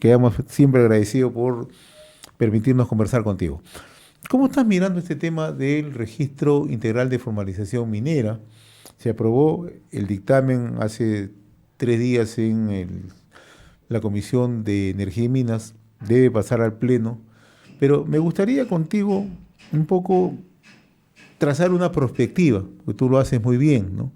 quedamos siempre agradecidos por permitirnos conversar contigo. ¿Cómo estás mirando este tema del registro integral de formalización minera? Se aprobó el dictamen hace 3 días en la Comisión de Energía y Minas, debe pasar al Pleno, pero me gustaría contigo un poco trazar una perspectiva, porque tú lo haces muy bien, ¿no?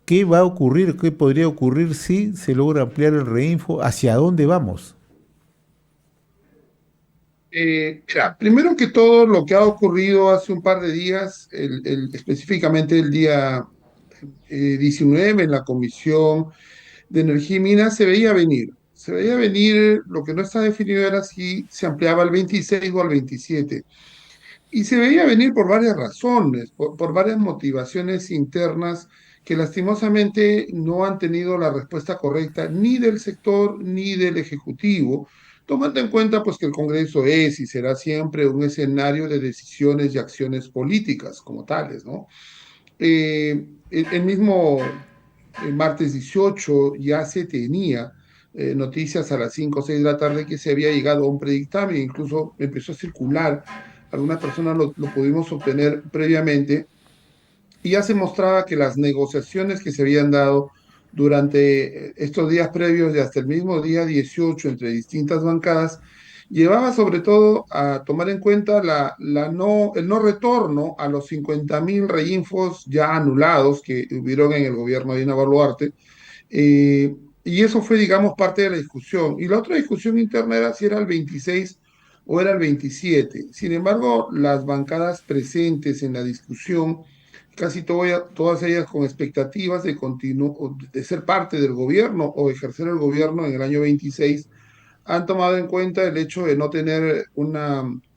¿Qué va a ocurrir, qué podría ocurrir si se logra ampliar el reinfo? ¿Hacia dónde vamos? Mira, primero que todo, lo que ha ocurrido hace un par de días, específicamente el día 19 en la Comisión de Energía y Minas, se veía venir. Se veía venir, lo que no está definido era si se ampliaba al 26 o al 27. Y se veía venir por varias razones, por varias motivaciones internas que lastimosamente no han tenido la respuesta correcta ni del sector ni del Ejecutivo, tomando en cuenta pues que el Congreso es y será siempre un escenario de decisiones y acciones políticas como tales, ¿no? El mismo martes 18 ya se tenía noticias a las 5 o 6 de la tarde que se había llegado a un predictamen, incluso empezó a circular, algunas personas lo pudimos obtener previamente, y ya se mostraba que las negociaciones que se habían dado durante estos días previos y hasta el mismo día 18 entre distintas bancadas, llevaba sobre todo a tomar en cuenta el no retorno a los 50.000 reinfos ya anulados que hubieron en el gobierno de Dina Boluarte, y eso fue, digamos, parte de la discusión. Y la otra discusión interna era si era el 26 o era el 27. Sin embargo, las bancadas presentes en la discusión, todas ellas con expectativas de ser parte del gobierno o ejercer el gobierno en el año 26, han tomado en cuenta el hecho de no tener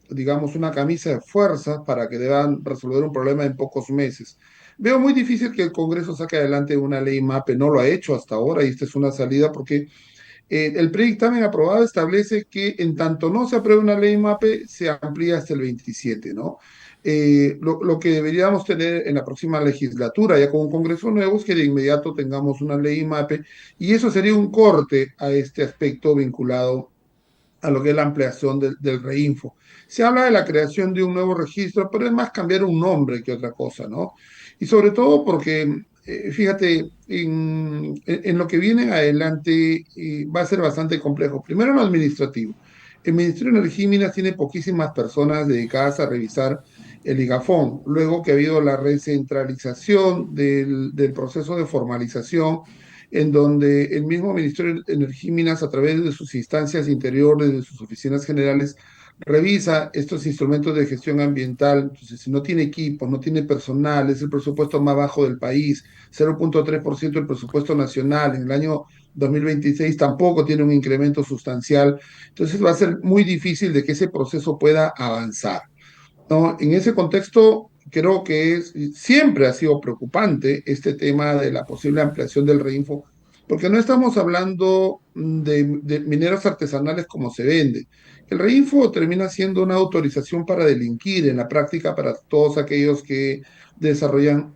digamos, una camisa de fuerza para que deban resolver un problema en pocos meses. Veo muy difícil que el Congreso saque adelante una ley MAPE, no lo ha hecho hasta ahora y esta es una salida porque el predictamen aprobado establece que en tanto no se apruebe una ley MAPE, se amplía hasta el 27, ¿no? Lo que deberíamos tener en la próxima legislatura, ya con un Congreso nuevo, es que de inmediato tengamos una ley MAPE y eso sería un corte a este aspecto vinculado a lo que es la ampliación del reinfo. Se habla de la creación de un nuevo registro, pero es más cambiar un nombre que otra cosa, ¿no? Y sobre todo porque, fíjate, en lo que viene adelante va a ser bastante complejo. Primero lo administrativo. El Ministerio de Energía y Minas tiene poquísimas personas dedicadas a revisar el IGAFON. Luego que ha habido la recentralización del proceso de formalización, en donde el mismo Ministerio de Energía y Minas, a través de sus instancias interiores, de sus oficinas generales, revisa estos instrumentos de gestión ambiental. Entonces, si no tiene equipo, no tiene personal, es el presupuesto más bajo del país, 0,3% del presupuesto nacional. En el año 2026 tampoco tiene un incremento sustancial. Entonces, va a ser muy difícil de que ese proceso pueda avanzar, ¿no? En ese contexto, creo que siempre ha sido preocupante este tema de la posible ampliación del reinfo, porque no estamos hablando de mineros artesanales como se vende. El reinfo termina siendo una autorización para delinquir en la práctica para todos aquellos que desarrollan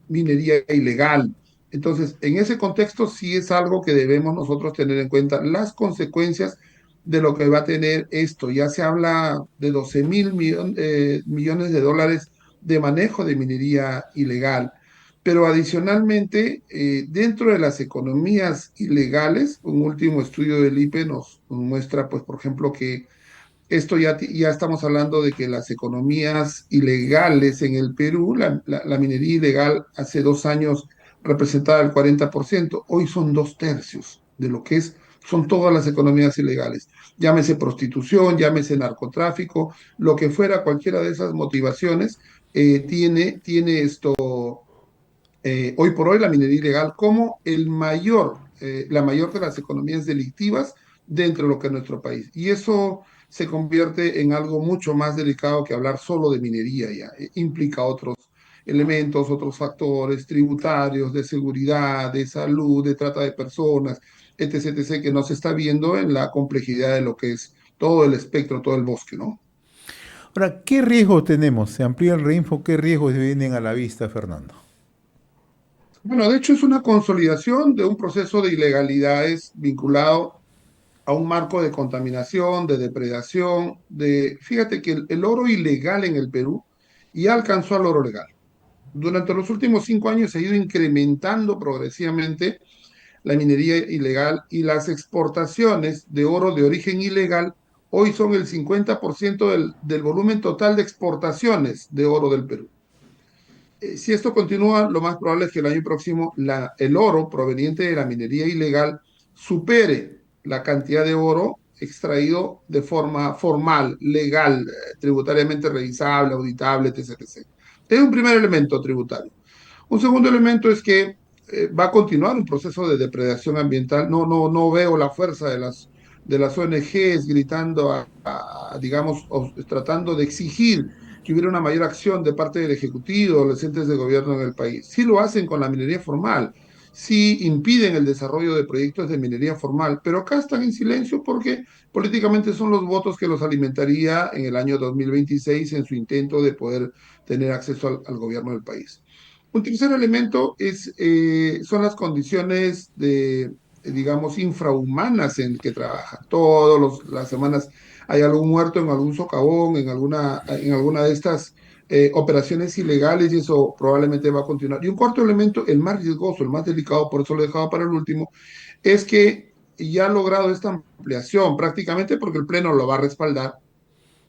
minería ilegal. Entonces, en ese contexto sí es algo que debemos nosotros tener en cuenta, las consecuencias de lo que va a tener esto. Ya se habla de 12.000 millones de dólares de manejo de minería ilegal. Pero adicionalmente, dentro de las economías ilegales, un último estudio del IPE nos muestra, pues, por ejemplo, que esto ya estamos hablando de que las economías ilegales en el Perú, la minería ilegal hace 2 años representaba el 40%, hoy son 2 tercios de lo que son todas las economías ilegales. Llámese prostitución, llámese narcotráfico, lo que fuera, cualquiera de esas motivaciones, tiene esto, hoy por hoy la minería ilegal como la mayor de las economías delictivas dentro de lo que es nuestro país. Y eso se convierte en algo mucho más delicado que hablar solo de minería ya. Implica otros elementos, otros factores tributarios, de seguridad, de salud, de trata de personas, etc., etc., que no se está viendo en la complejidad de lo que es todo el espectro, todo el bosque, ¿no? Ahora, ¿qué riesgos tenemos? ¿Se amplía el reinfo? ¿Qué riesgos vienen a la vista, Fernando? Bueno, de hecho es una consolidación de un proceso de ilegalidades vinculado a un marco de contaminación, de depredación, fíjate que el oro ilegal en el Perú ya alcanzó al oro legal. Durante los últimos 5 años se ha ido incrementando progresivamente la minería ilegal y las exportaciones de oro de origen ilegal hoy son el 50% del volumen total de exportaciones de oro del Perú. Si esto continúa, lo más probable es que el año próximo el oro proveniente de la minería ilegal supere la cantidad de oro extraído de forma formal, legal, tributariamente revisable, auditable, etc, etc. Es un primer elemento tributario. Un segundo elemento es que va a continuar un proceso de depredación ambiental. No veo la fuerza de las ONGs gritando, digamos, tratando de exigir que hubiera una mayor acción de parte del Ejecutivo, los entes de gobierno en el país. Sí lo hacen con la minería formal, sí impiden el desarrollo de proyectos de minería formal, pero acá están en silencio porque políticamente son los votos que los alimentaría en el año 2026 en su intento de poder tener acceso al gobierno del país. Un tercer elemento son las condiciones digamos, infrahumanas en que trabajan. Todas las semanas hay algún muerto en algún socavón, en alguna de estas operaciones ilegales y eso probablemente va a continuar. Y un cuarto elemento, el más riesgoso, el más delicado, por eso lo he dejado para el último, es que ya ha logrado esta ampliación prácticamente porque el Pleno lo va a respaldar,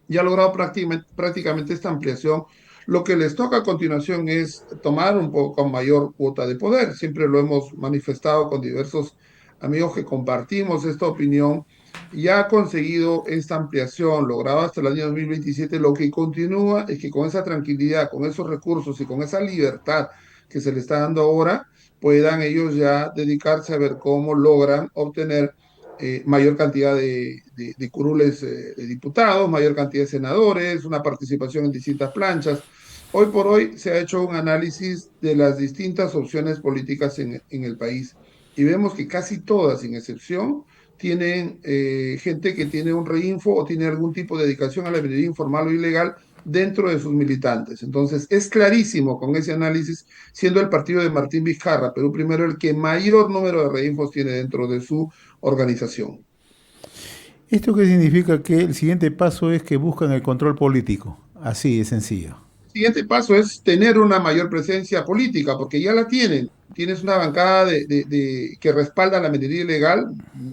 ya ha logrado prácticamente esta ampliación. Lo que les toca a continuación es tomar un poco mayor cuota de poder. Siempre lo hemos manifestado con diversos amigos que compartimos esta opinión. Ya ha conseguido esta ampliación, logrado hasta el año 2027. Lo que continúa es que con esa tranquilidad, con esos recursos y con esa libertad que se le está dando ahora, puedan ellos ya dedicarse a ver cómo logran obtener mayor cantidad de curules de diputados, mayor cantidad de senadores, una participación en distintas planchas. Hoy por hoy se ha hecho un análisis de las distintas opciones políticas en el país y vemos que casi todas, sin excepción, tienen gente que tiene un reinfo o tiene algún tipo de dedicación a la minería informal o ilegal dentro de sus militantes. Entonces, es clarísimo con ese análisis, siendo el partido de Martín Vizcarra, Perú Primero, el que mayor número de reinfos tiene dentro de su organización. ¿Esto qué significa? Que el siguiente paso es que buscan el control político. Así de sencillo. El siguiente paso es tener una mayor presencia política, porque ya la tienen. Tienes una bancada que respalda la minería ilegal,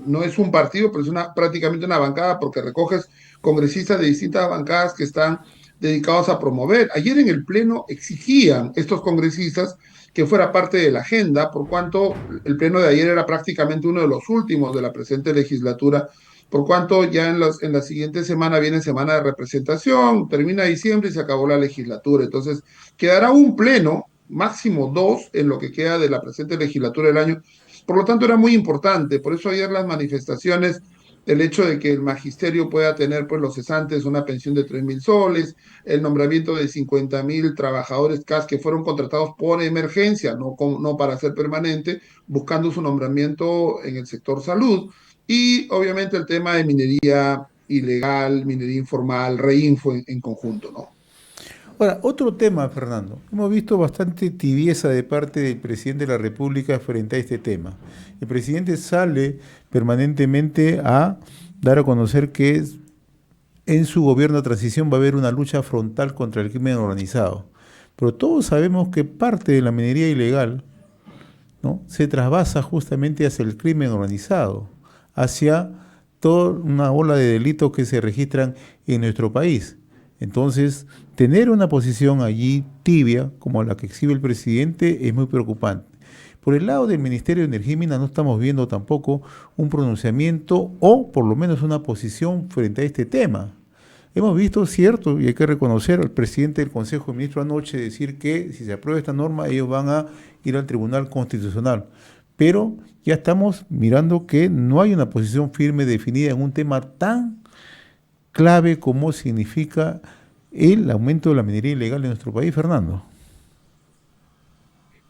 no es un partido, pero es prácticamente una bancada porque recoges congresistas de distintas bancadas que están dedicados a promover. Ayer en el Pleno exigían estos congresistas que fuera parte de la agenda, por cuanto el Pleno de ayer era prácticamente uno de los últimos de la presente legislatura, por cuanto ya en la siguiente semana viene semana de representación, termina diciembre y se acabó la legislatura. Entonces, quedará un pleno, máximo dos, en lo que queda de la presente legislatura del año. Por lo tanto, era muy importante. Por eso ayer las manifestaciones, el hecho de que el magisterio pueda tener, pues, los cesantes, una pensión de 3.000 soles, el nombramiento de 50.000 trabajadores CAS que fueron contratados por emergencia, no para ser permanente, buscando su nombramiento en el sector salud. Y obviamente el tema de minería ilegal, minería informal, reinfo en conjunto, ¿no? Ahora, otro tema, Fernando. Hemos visto bastante tibieza de parte del presidente de la República frente a este tema. El presidente sale permanentemente a dar a conocer que en su gobierno de transición va a haber una lucha frontal contra el crimen organizado. Pero todos sabemos que parte de la minería ilegal, ¿no?, se trasvasa justamente hacia el crimen organizado, hacia toda una ola de delitos que se registran en nuestro país. Entonces, tener una posición allí tibia, como la que exhibe el presidente, es muy preocupante. Por el lado del Ministerio de Energía y Minas no estamos viendo tampoco un pronunciamiento o por lo menos una posición frente a este tema. Hemos visto, cierto, y hay que reconocer al presidente del Consejo de Ministros anoche decir que si se aprueba esta norma ellos van a ir al Tribunal Constitucional. Pero ya estamos mirando que no hay una posición firme definida en un tema tan clave como significa el aumento de la minería ilegal en nuestro país, Fernando.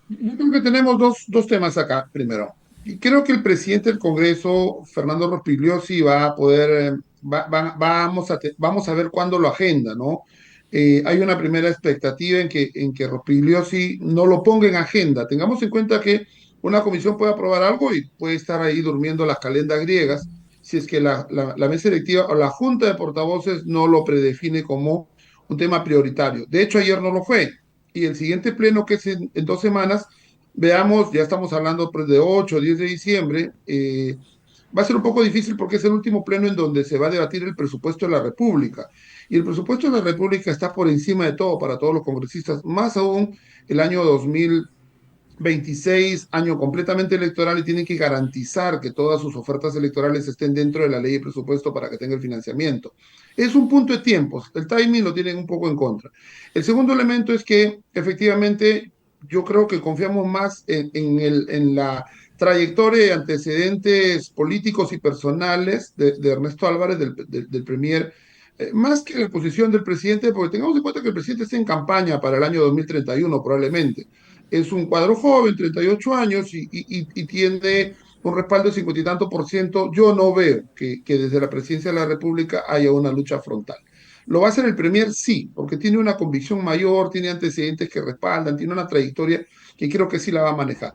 Yo creo que tenemos dos temas acá, primero. Y creo que el presidente del Congreso, Fernando Rospigliosi, va a poder, vamos a ver cuándo lo agenda, ¿no? Hay una primera expectativa en que Rospigliosi no lo ponga en agenda. Tengamos en cuenta que una comisión puede aprobar algo y puede estar ahí durmiendo las calendas griegas. si es que la mesa directiva o la junta de portavoces no lo predefine como un tema prioritario. De hecho, ayer no lo fue. Y el siguiente pleno, que es en 2 semanas, veamos, ya estamos hablando pues, de 8 o 10 de diciembre, va a ser un poco difícil porque es el último pleno en donde se va a debatir el presupuesto de la República. Y el presupuesto de la República está por encima de todo para todos los congresistas, más aún el año 2026, año completamente electoral, y tienen que garantizar que todas sus ofertas electorales estén dentro de la ley de presupuesto para que tenga el financiamiento. Es un punto de tiempos, el timing lo tienen un poco en contra. El segundo elemento es que efectivamente yo creo que confiamos más en la trayectoria y antecedentes políticos y personales de Ernesto Álvarez, del premier, más que la posición del presidente, porque tengamos en cuenta que el presidente está en campaña para el año 2031 probablemente. Es un cuadro joven, 38 años, y tiene un respaldo de 50 y tanto por ciento. Yo no veo que desde la presidencia de la República haya una lucha frontal. ¿Lo va a hacer el Premier? Sí, porque tiene una convicción mayor, tiene antecedentes que respaldan, tiene una trayectoria que creo que sí la va a manejar.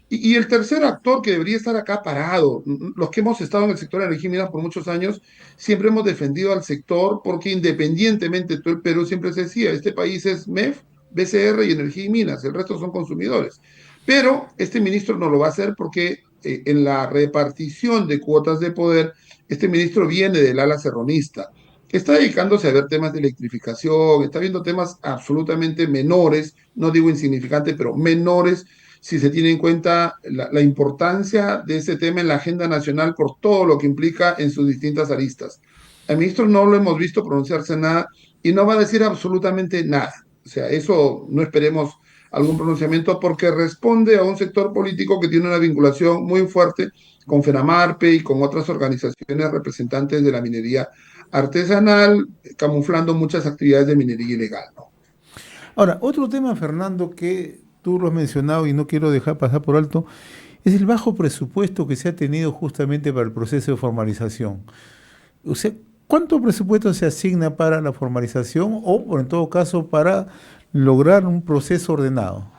Y el tercer actor que debería estar acá parado, los que hemos estado en el sector de energía y minas por muchos años, siempre hemos defendido al sector porque independientemente, todo el Perú siempre se decía, este país es MEF, BCR y energía y minas, el resto son consumidores. Pero este ministro no lo va a hacer porque en la repartición de cuotas de poder, este ministro viene del ala serronista. Está dedicándose a ver temas de electrificación, está viendo temas absolutamente menores, no digo insignificantes, pero menores si se tiene en cuenta la importancia de ese tema en la agenda nacional por todo lo que implica en sus distintas aristas. Al ministro no lo hemos visto pronunciarse nada y no va a decir absolutamente nada. O sea, eso no esperemos algún pronunciamiento porque responde a un sector político que tiene una vinculación muy fuerte con FENAMARPE y con otras organizaciones representantes de la minería artesanal, camuflando muchas actividades de minería ilegal, ¿no? Ahora, otro tema, Fernando, que tú lo has mencionado y no quiero dejar pasar por alto, es el bajo presupuesto que se ha tenido justamente para el proceso de formalización. O sea, ¿cuánto presupuesto se asigna para la formalización o, en todo caso, para lograr un proceso ordenado?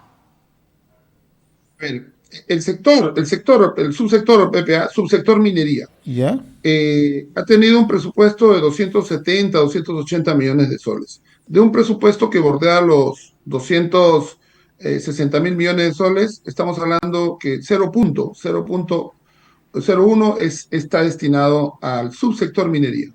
Ver, el subsector PPA, subsector minería, ¿Ya? ha tenido un presupuesto de 270, 280 millones de soles. De un presupuesto que bordea los 260 mil millones de soles, estamos hablando que 0.01 está destinado al subsector minería.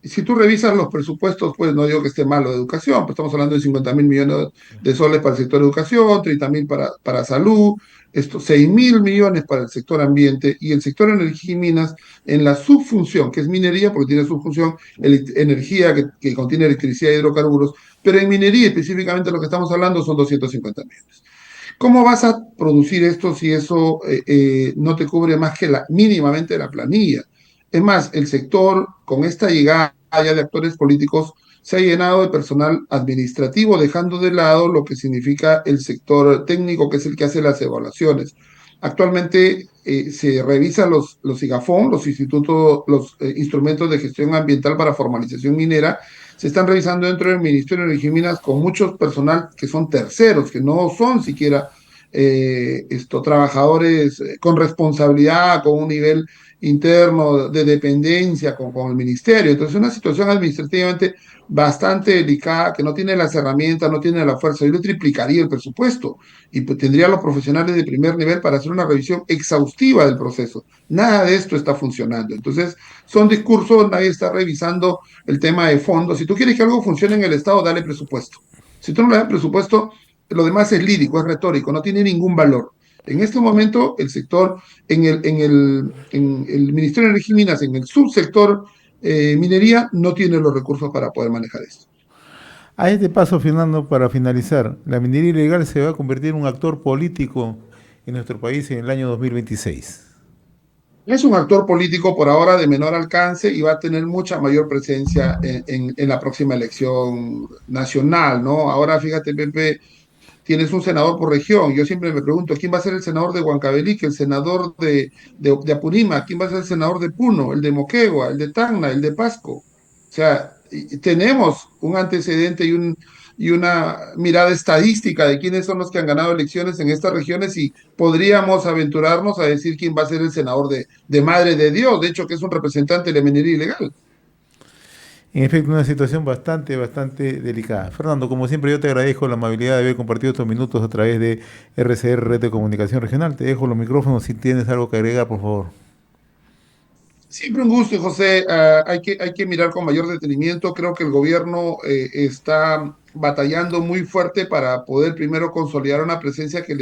Si tú revisas los presupuestos, pues no digo que esté malo de educación, pues estamos hablando de 50 mil millones de soles para el sector de educación, 30 mil para salud, 6 mil millones para el sector ambiente y el sector energía y minas en la subfunción, que es minería, porque tiene subfunción energía que contiene electricidad y hidrocarburos, pero en minería específicamente lo que estamos hablando son 250 millones. ¿Cómo vas a producir esto si eso no te cubre más que mínimamente la planilla? Es más, el sector, con esta llegada ya de actores políticos, se ha llenado de personal administrativo, dejando de lado lo que significa el sector técnico, que es el que hace las evaluaciones. Actualmente se revisan los IGAFON, los institutos, los instrumentos de gestión ambiental para formalización minera, se están revisando dentro del Ministerio de Energía y Minas con muchos personal que son terceros, que no son siquiera trabajadores con responsabilidad, con un nivel interno de dependencia con el ministerio. Entonces, es una situación administrativamente bastante delicada, que no tiene las herramientas, no tiene la fuerza. Yo le triplicaría el presupuesto y pues, tendría a los profesionales de primer nivel para hacer una revisión exhaustiva del proceso. Nada de esto está funcionando. Entonces, son discursos, nadie está revisando el tema de fondo. Si tú quieres que algo funcione en el Estado, dale presupuesto. Si tú no le das presupuesto, lo demás es lírico, es retórico, no tiene ningún valor. En este momento, el sector, en el Ministerio de Energía y Minas, en el subsector minería, no tiene los recursos para poder manejar esto. A este paso, Fernando, para finalizar, la minería ilegal se va a convertir en un actor político en nuestro país en el año 2026. Es un actor político por ahora de menor alcance y va a tener mucha mayor presencia en la próxima elección nacional, ¿no? Ahora, fíjate, Pepe, tienes un senador por región. Yo siempre me pregunto, ¿quién va a ser el senador de Huancavelica, el senador de Apurímac? ¿Quién va a ser el senador de Puno, el de Moquegua, el de Tacna, el de Pasco? O sea, tenemos un antecedente y una mirada estadística de quiénes son los que han ganado elecciones en estas regiones y podríamos aventurarnos a decir quién va a ser el senador de Madre de Dios, de hecho que es un representante de la minería ilegal. En efecto, una situación bastante delicada. Fernando, como siempre, yo te agradezco la amabilidad de haber compartido estos minutos a través de RCR, Red de Comunicación Regional. Te dejo los micrófonos si tienes algo que agregar, por favor. Siempre un gusto, José. Hay que mirar con mayor detenimiento. Creo que el gobierno está batallando muy fuerte para poder primero consolidar una presencia que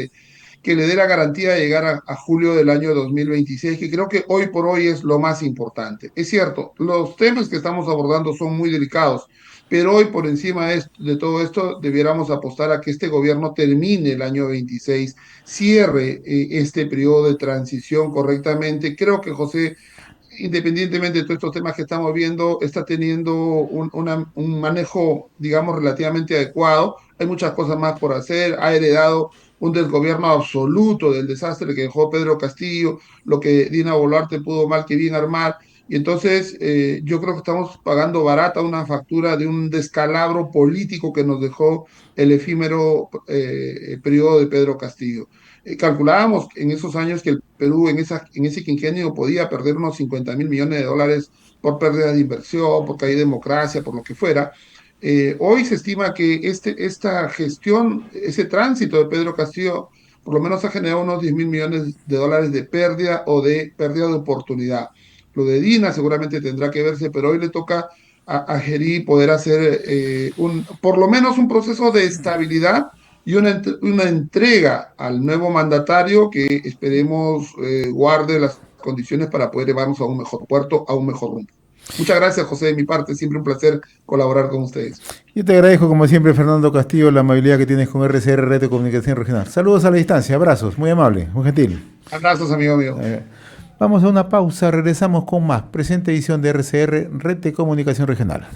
le dé la garantía de llegar a julio del año 2026, que creo que hoy por hoy es lo más importante. Es cierto, los temas que estamos abordando son muy delicados, pero hoy por encima de todo esto debiéramos apostar a que este gobierno termine el año 26, cierre este periodo de transición correctamente. Creo que José, independientemente de todos estos temas que estamos viendo, está teniendo un manejo, digamos, relativamente adecuado. Hay muchas cosas más por hacer. Ha heredado un desgobierno absoluto del desastre que dejó Pedro Castillo, lo que Dina Boluarte pudo mal que bien armar. Y entonces yo creo que estamos pagando barata una factura de un descalabro político que nos dejó el efímero periodo de Pedro Castillo. Calculábamos en esos años que el Perú en ese quinquenio podía perder unos 50.000 millones de dólares por pérdida de inversión, por caída de democracia, por lo que fuera. Hoy se estima que esta gestión, ese tránsito de Pedro Castillo, por lo menos ha generado unos 10.000 millones de dólares de pérdida o de pérdida de oportunidad. Lo de Dina seguramente tendrá que verse, pero hoy le toca a Geri poder hacer por lo menos un proceso de estabilidad y una entrega al nuevo mandatario que esperemos guarde las condiciones para poder llevarnos a un mejor puerto, a un mejor rumbo. Muchas gracias, José, de mi parte, siempre un placer colaborar con ustedes. Yo te agradezco, como siempre, Fernando Castillo, la amabilidad que tienes con RCR, Red de Comunicación Regional. Saludos a la distancia, abrazos, muy amable, muy gentil. Abrazos, amigo mío. Vamos a una pausa, regresamos con más. Presente edición de RCR, Red de Comunicación Regional.